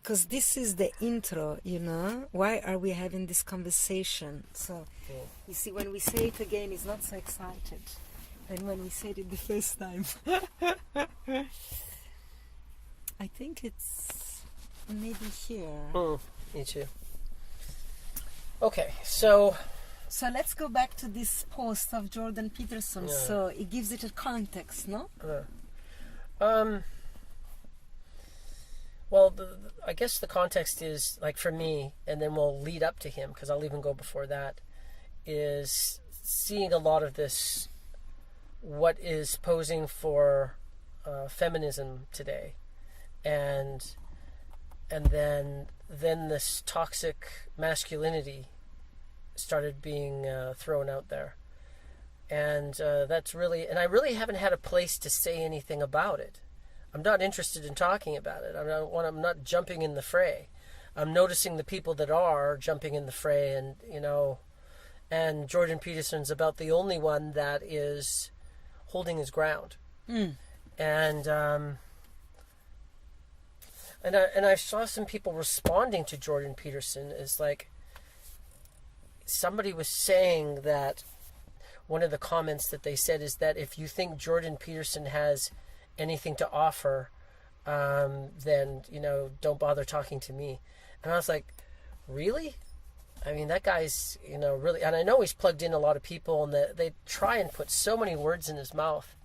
because this is the intro, you know. Why are we having this conversation? So, you see, when we say it again, it's not so excited than when we said it the first time. I think it's maybe here. Me too. Okay, so let's go back to this post of Jordan Peterson. So it gives it a context, no? Well, I guess the context is, like, for me, and then we'll lead up to him, because I'll even go before that, is seeing a lot of this, what is posing for feminism today, and then this toxic masculinity started being thrown out there, and that's really, and I really haven't had a place to say anything about it. I'm not interested in talking about it. I'm not jumping in the fray. I'm noticing the people that are jumping in the fray, and and Jordan Peterson's about the only one that is holding his ground. And I saw some people responding to Jordan Peterson as, like, somebody was saying that one of the comments that they said is that if you think Jordan Peterson has anything to offer, then don't bother talking to me. And I was like, really? I mean, that guy's really, and I know he's plugged in a lot of people, and they try and put so many words in his mouth.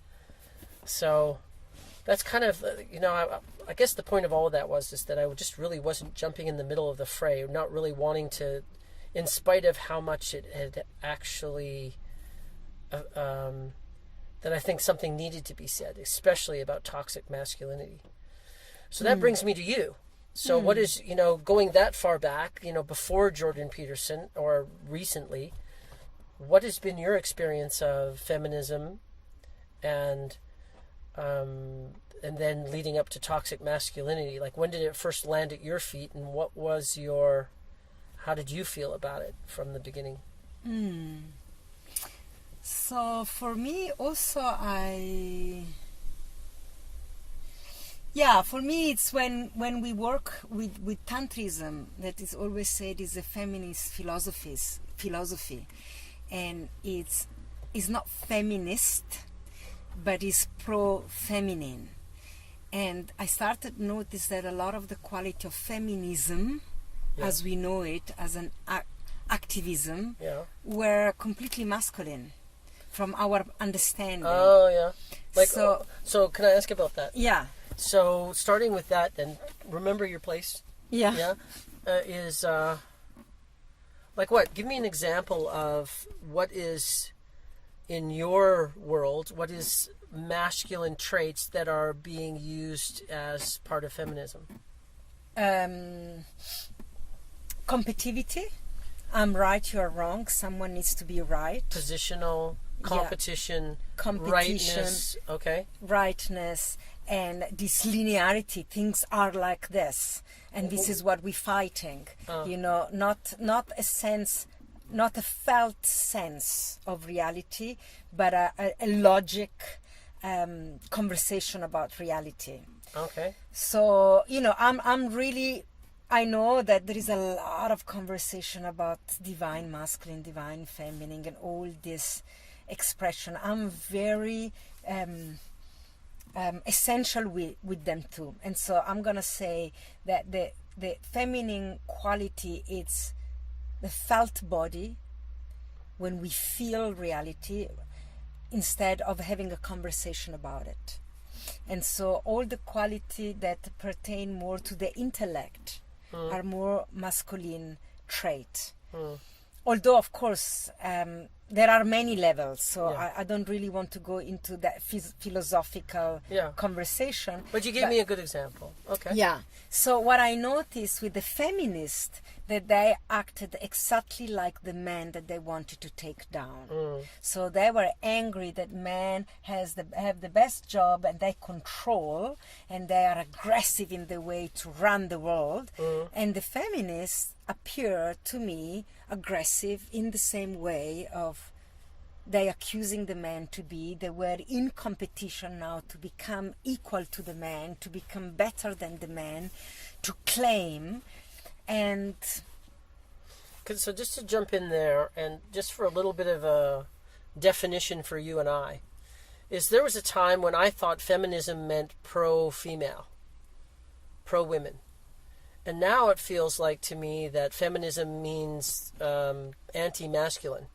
So that's kind of I guess the point of all of that is that I just really wasn't jumping in the middle of the fray, not really wanting to, in spite of how much it had actually that I think something needed to be said, especially about toxic masculinity. So that brings me to you. So what is, going that far back, before Jordan Peterson or recently, what has been your experience of feminism and then leading up to toxic masculinity? Like, when did it first land at your feet, and how did you feel about it from the beginning? So for me also, for me it's when we work with Tantrism, that is always said is a feminist philosophy, and it's not feminist, but it's pro-feminine. And I started to notice that a lot of the quality of feminism, as we know it, as an activism, were completely masculine from our understanding. Oh, yeah. Like, so can I ask about that? Yeah. So starting with that, then, remember your place? Yeah. Yeah. Is like what? Give me an example of what is in your world. What is masculine traits that are being used as part of feminism? Competitivity. I'm right, you're wrong. Someone needs to be right. Positional, competition, rightness. Okay. Rightness. And this linearity, things are like this, and this is what we're fighting. Not a sense, not a felt sense of reality, but a logic conversation about reality. Okay. So I'm really, I know that there is a lot of conversation about divine masculine, divine feminine, and all this expression. I'm very essential with them too, and so I'm gonna say that the feminine quality, it's the felt body when we feel reality instead of having a conversation about it. And so all the quality that pertain more to the intellect are more masculine trait. Although, of course, there are many levels, so I don't really want to go into that philosophical conversation. But you gave me a good example. Okay. Yeah. So what I noticed with the feminists, that they acted exactly like the men that they wanted to take down. So they were angry that men have the best job, and they control, and they are aggressive in the way to run the world. And the feminists appear to me aggressive in the same way of they accusing the man to be. They were in competition now to become equal to the man, to become better than the man, to claim. And so just to jump in there, and just for a little bit of a definition for you and I, is there was a time when I thought feminism meant pro-female, pro-women. And now it feels like to me that feminism means anti-masculine.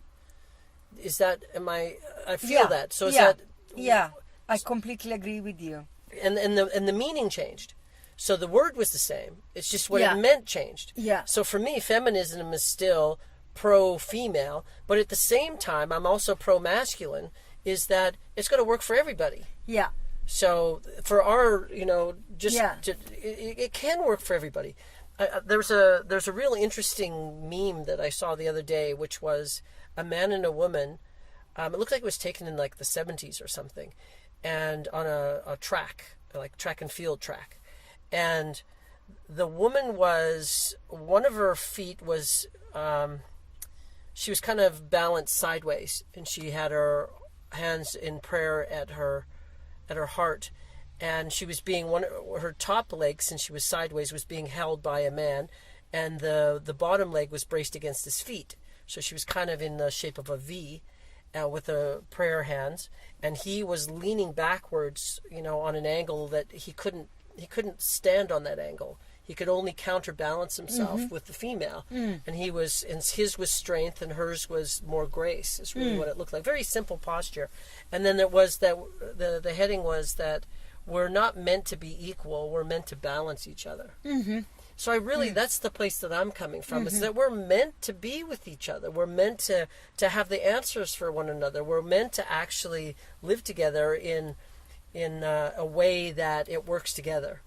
Is that, I feel that. So is that... Yeah, I completely agree with you. And the meaning changed. So the word was the same. It's just what it meant changed. Yeah. So for me, feminism is still pro-female, but at the same time, I'm also pro-masculine, is that it's going to work for everybody. Yeah. So for our, it can work for everybody. There's a really interesting meme that I saw the other day, which was a man and a woman. It looked like it was taken in like the 70s or something, and on a track, like track and field track. And the woman was, one of her feet was, she was kind of balanced sideways, and she had her hands in prayer at her heart, and she was being, her top leg, since she was sideways, was being held by a man, and the bottom leg was braced against his feet. So she was kind of in the shape of a V, with the prayer hands, and he was leaning backwards, on an angle that he couldn't stand on that angle. He could only counterbalance himself with the female. And his was strength and hers was more grace, is really what it looked like. Very simple posture. And then it was that the heading was that we're not meant to be equal, we're meant to balance each other. So I really, that's the place that I'm coming from, is that we're meant to be with each other. We're meant to have the answers for one another. We're meant to actually live together in a way that it works together.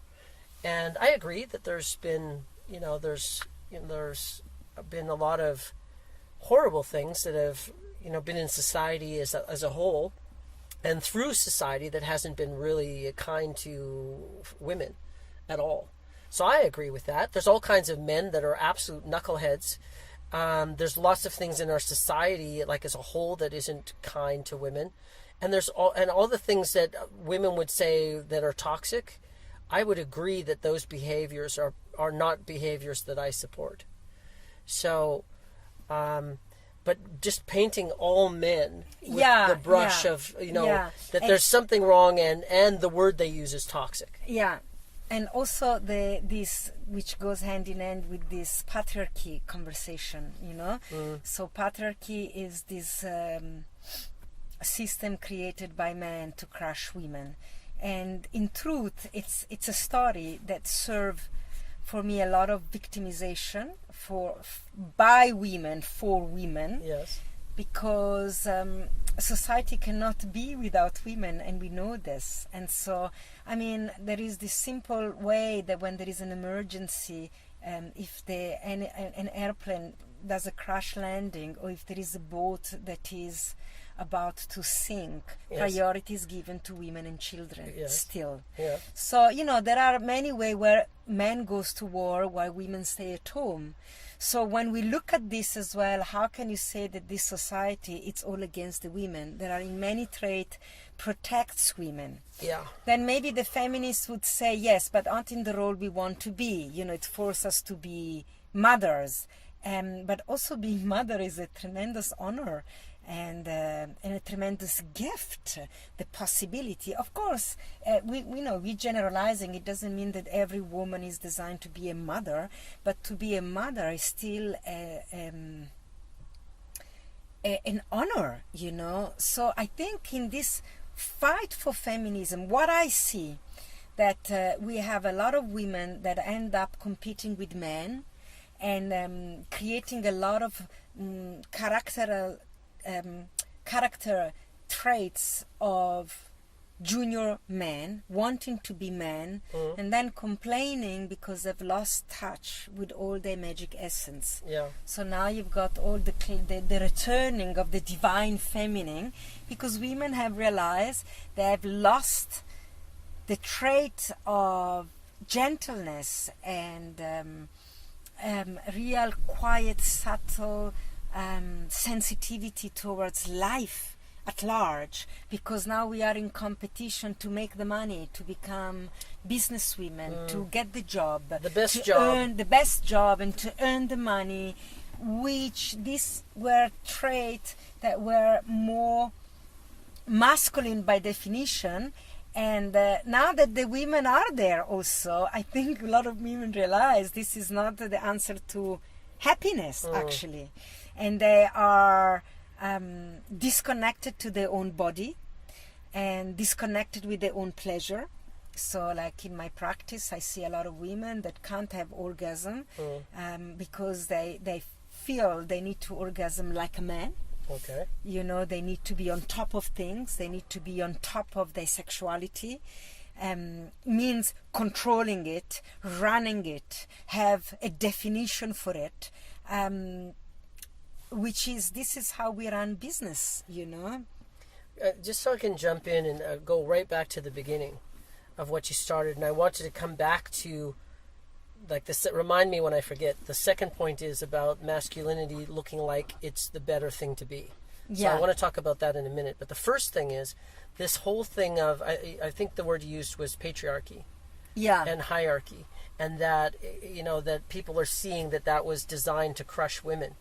And I agree that there's been, there's been a lot of horrible things that have, been in society as a whole, and through society that hasn't been really kind to women at all. So I agree with that. There's all kinds of men that are absolute knuckleheads. There's lots of things in our society, like as a whole, that isn't kind to women. And there's all the things that women would say that are toxic. I would agree that those behaviors are not behaviors that I support. So, but just painting all men with the brush of, that there's something wrong and the word they use is toxic. Yeah. And also this, which goes hand in hand with this patriarchy conversation, So patriarchy is this system created by men to crush women. And in truth, it's a story that serves, for me, a lot of victimization by women, for women. Yes. Because society cannot be without women, and we know this. And so, there is this simple way that when there is an emergency, if an airplane does a crash landing, or if there is a boat that is about to sink, priority is given to women and children still. Yeah. So, there are many ways where men goes to war while women stay at home. So when we look at this as well, how can you say that this society, it's all against the women? There are in many traits protects women. Yeah. Then maybe the feminists would say, yes, but aren't in the role we want to be. It forces us to be mothers. But also being mother is a tremendous honor. And a tremendous gift, the possibility. Of course, we're generalizing. It doesn't mean that every woman is designed to be a mother, but to be a mother is still an honor, So I think in this fight for feminism, what I see, that we have a lot of women that end up competing with men and creating a lot of character traits of junior men wanting to be men, and then complaining because they've lost touch with all their magic essence. Yeah. So now you've got all the returning of the divine feminine, because women have realized they have lost the trait of gentleness and real quiet, subtle sensitivity towards life at large, because now we are in competition to make the money, to become businesswomen, to get the job, earn the best job, and to earn the money, which these were traits that were more masculine by definition. And now that the women are there also, I think a lot of women realize this is not the answer to happiness, actually. And they are disconnected to their own body and disconnected with their own pleasure. So like in my practice, I see a lot of women that can't have orgasm because they feel they need to orgasm like a man. Okay. You know, they need to be on top of things. They need to be on top of their sexuality. Means controlling it, running it, have a definition for it. This is how we run business, you know. Just so I can jump in and go right back to the beginning of what you started, and I wanted to come back to, like, this. Remind me when I forget. The second point is about masculinity looking like it's the better thing to be. So I want to talk about that in a minute. But the first thing is this whole thing of, I think the word you used was patriarchy. Yeah. And hierarchy, and that, you know, that people are seeing that was designed to crush women.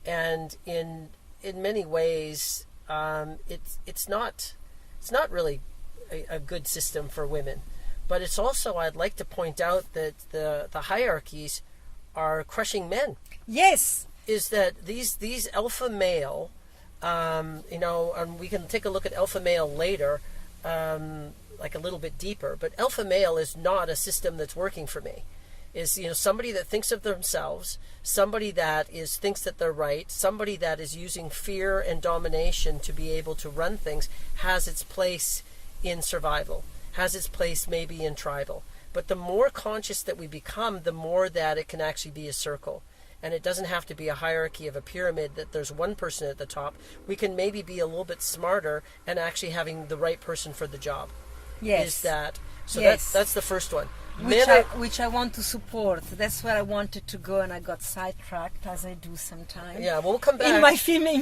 And in many ways, it's not really a good system for women. But it's also, I'd like to point out that the hierarchies are crushing men. Yes. Is that these alpha male, you know, and we can take a look at alpha male later, like a little bit deeper. But alpha male is not a system that's working for me. Is, you know, somebody that thinks of themselves, somebody that thinks that they're right, somebody that is using fear and domination to be able to run things, has its place in survival, has its place maybe in tribal. But the more conscious that we become, the more that it can actually be a circle. And it doesn't have to be a hierarchy of a pyramid that there's one person at the top. We can maybe be a little bit smarter and actually having the right person for the job. Yes. Is that so? Yes. That's the first one. Which I want to support. That's where I wanted to go, and I got sidetracked, as I do sometimes. Yeah, we'll come back. In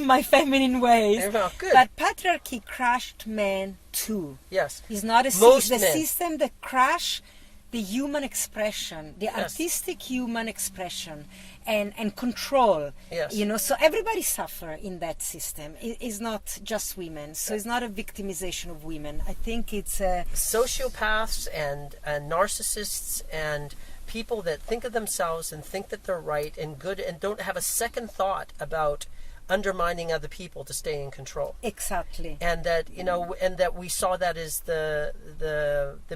my feminine ways. Well, good. But patriarchy crushed men too. Yes. It's not the system that crushed the human expression, the artistic human expression, and control. Yes. You know, so everybody suffer in that system. It's not just women. So it's not a victimization of women. I think it's sociopaths and narcissists and people that think of themselves and think that they're right and good and don't have a second thought about undermining other people to stay in control. Exactly. And that, you know, and that we saw that as the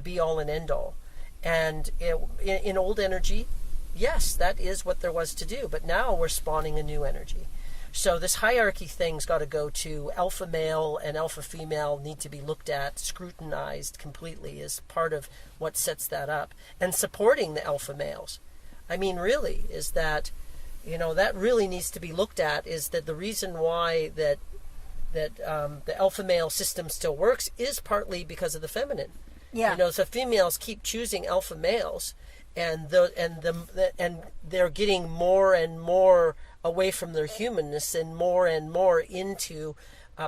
be all and end all. And in old energy, yes, that is what there was to do. But now we're spawning a new energy. So this hierarchy thing's got to go to alpha male and alpha female need to be looked at, scrutinized completely as part of what sets that up. And supporting the alpha males. I mean, really, is that, you know, that really needs to be looked at, is that the reason why that the alpha male system still works is partly because of the feminine. Yeah. You know, so females keep choosing alpha males, and they're getting more and more away from their humanness and more into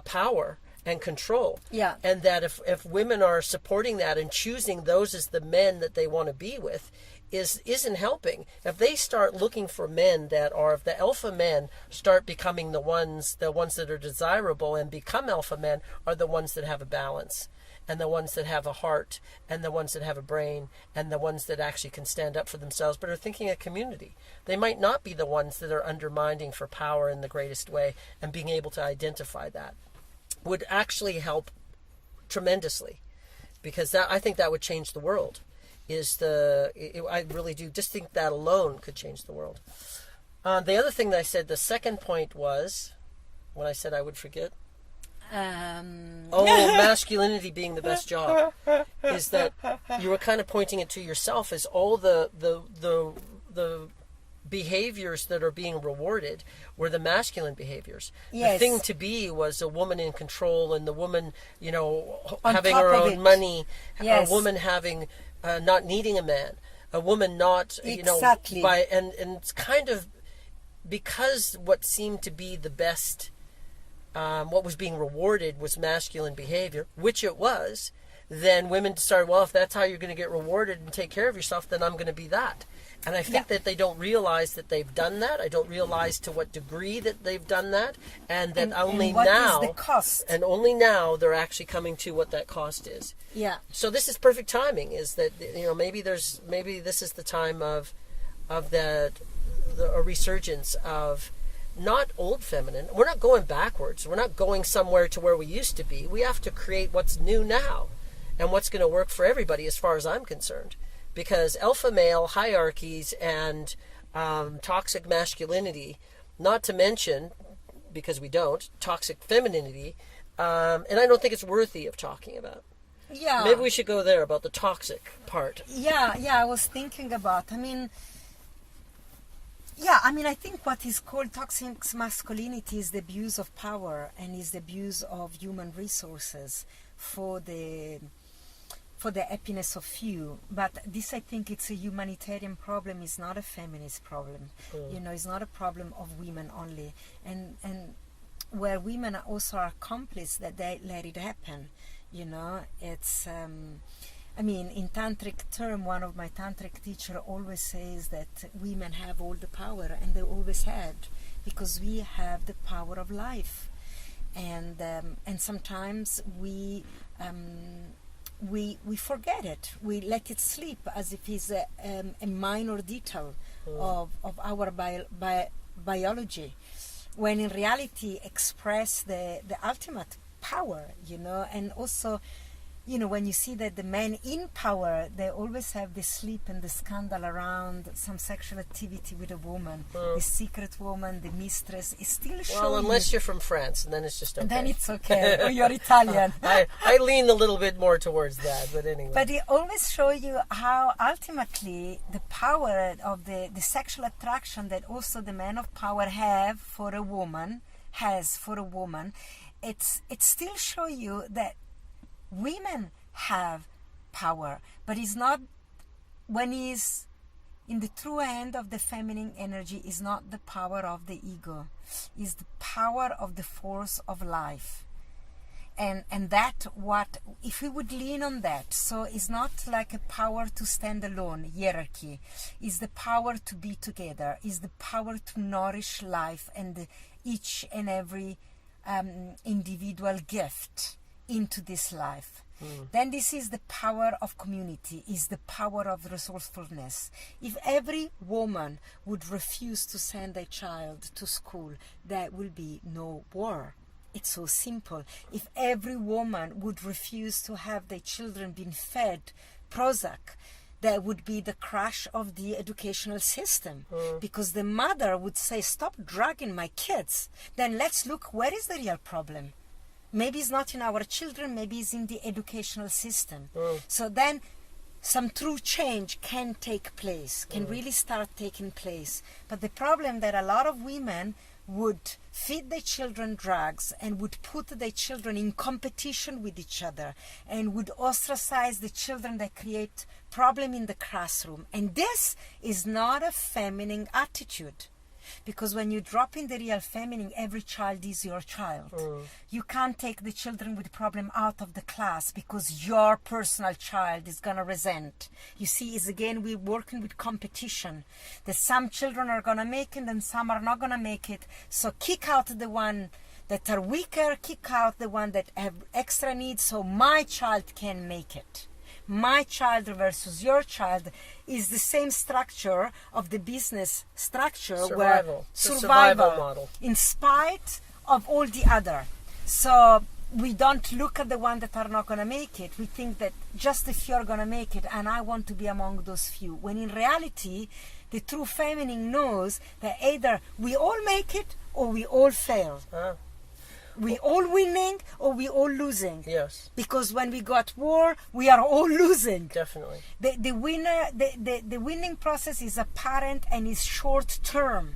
power and control. Yeah. And that if women are supporting that and choosing those as the men that they want to be with, isn't helping. If they start looking for men that are, if the alpha men start becoming the ones that are desirable and become alpha men, are the ones that have a balance. And the ones that have a heart, and the ones that have a brain, and the ones that actually can stand up for themselves, but are thinking a community. They might not be the ones that are undermining for power in the greatest way, and being able to identify that would actually help tremendously, because I think that would change the world. I really do just think that alone could change the world. The other thing that I said, the second point was, when I said I would forget. Masculinity being the best job, is that you were kind of pointing it to yourself as all the behaviors that are being rewarded were the masculine behaviors. Yes. The thing to be was a woman in control, and the woman, you know, On having top her of own it. money, Yes. a woman having not needing a man, a woman not, you know, Exactly. and it's kind of because what seemed to be the best, what was being rewarded was masculine behavior, which it was, then women started, well, if that's how you're going to get rewarded and take care of yourself, then I'm going to be that. And I think that they don't realize that they've done that. I don't realize to what degree that they've done that, and that only what now, is the cost? and only now they're actually coming to what that cost is. Yeah. So this is perfect timing. Is that, you know, maybe this is the time of a resurgence of not old feminine. We're not going backwards. We're not going somewhere to where we used to be. We have to create what's new now, and what's going to work for everybody, as far as I'm concerned. Because alpha male hierarchies and toxic masculinity, not to mention, because we don't, toxic femininity, and I don't think it's worthy of talking about. Yeah. Maybe we should go there about the toxic part. Yeah, I was thinking about, I think what is called toxic masculinity is the abuse of power and is the abuse of human resources for the happiness of few. But this, I think, it's a humanitarian problem. It's not a feminist problem. You know, it's not a problem of women only. And where women also are accomplices, that they let it happen. You know, it's in tantric term, one of my tantric teacher always says that women have all the power, and they always had, because we have the power of life. And sometimes we forget it. We let it sleep as if it's a minor detail of our biology, when in reality express the ultimate power, you know. And also, you know, when you see that the men in power, they always have the sleep and the scandal around some sexual activity with a woman, the secret woman, the mistress, is still showing. Well, unless you're from France, and then it's just okay. Then it's okay, or you're Italian. I lean a little bit more towards that, but anyway. But it always shows you how ultimately the power of the sexual attraction that also the man of power has for a woman, it still shows you that women have power, but it's not, when he's in the true end of the feminine energy, is not the power of the ego, is the power of the force of life. And that, what if we would lean on that, so it's not like a power to stand alone, hierarchy, is the power to be together, is the power to nourish life and each and every individual gift into this life. Then this is the power of community, is the power of resourcefulness. If every woman would refuse to send a child to school, there will be no war. It's so simple. If every woman would refuse to have their children being fed Prozac, there would be the crash of the educational system, because the mother would say, stop drugging my kids. Then let's look, where is the real problem? Maybe it's not in our children, maybe it's in the educational system. So then some true change can take place, can really start taking place. But the problem that a lot of women would feed their children drugs and would put their children in competition with each other and would ostracize the children that create problem in the classroom. And this is not a feminine attitude. Because when you drop in the real feminine, every child is your child. You can't take the children with problem out of the class because your personal child is going to resent. You see, is again, we're working with competition. That some children are going to make it and some are not going to make it. So kick out the one that are weaker, kick out the one that have extra needs so my child can make it. My child versus your child is the same structure of the business structure, survival model, in spite of all the other. So we don't look at the one that are not going to make it. We think that just a few are going to make it, and I want to be among those few. When in reality, the true feminine knows that either we all make it or we all fail. We all winning or we all losing. Yes. Because when we got war, we are all losing. Definitely. The winning process is apparent and is short term.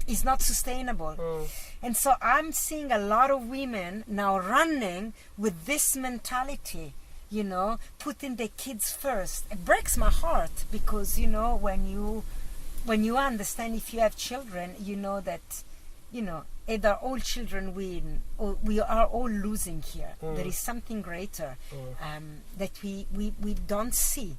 It's not sustainable. And so I'm seeing a lot of women now running with this mentality, you know, putting their kids first. It breaks my heart because, you know, when you when you understand, if you have children, you know that, either all children win or we are all losing here. There is something greater that we don't see,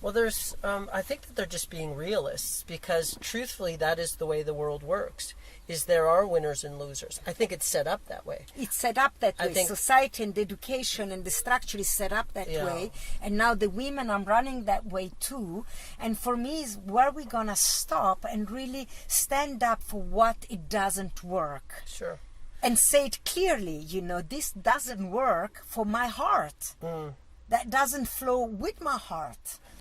Well, there's, I think that they're just being realists, because truthfully, that is the way the world works, is there are winners and losers. I think it's set up that way. It's set up that way. think- Society and the education and the structure is set up that Yeah. way. And now the women are running that way too. And for me, is where we're going to stop and really stand up for what it doesn't work. Sure. And say it clearly, this doesn't work for my heart. That doesn't flow with my heart.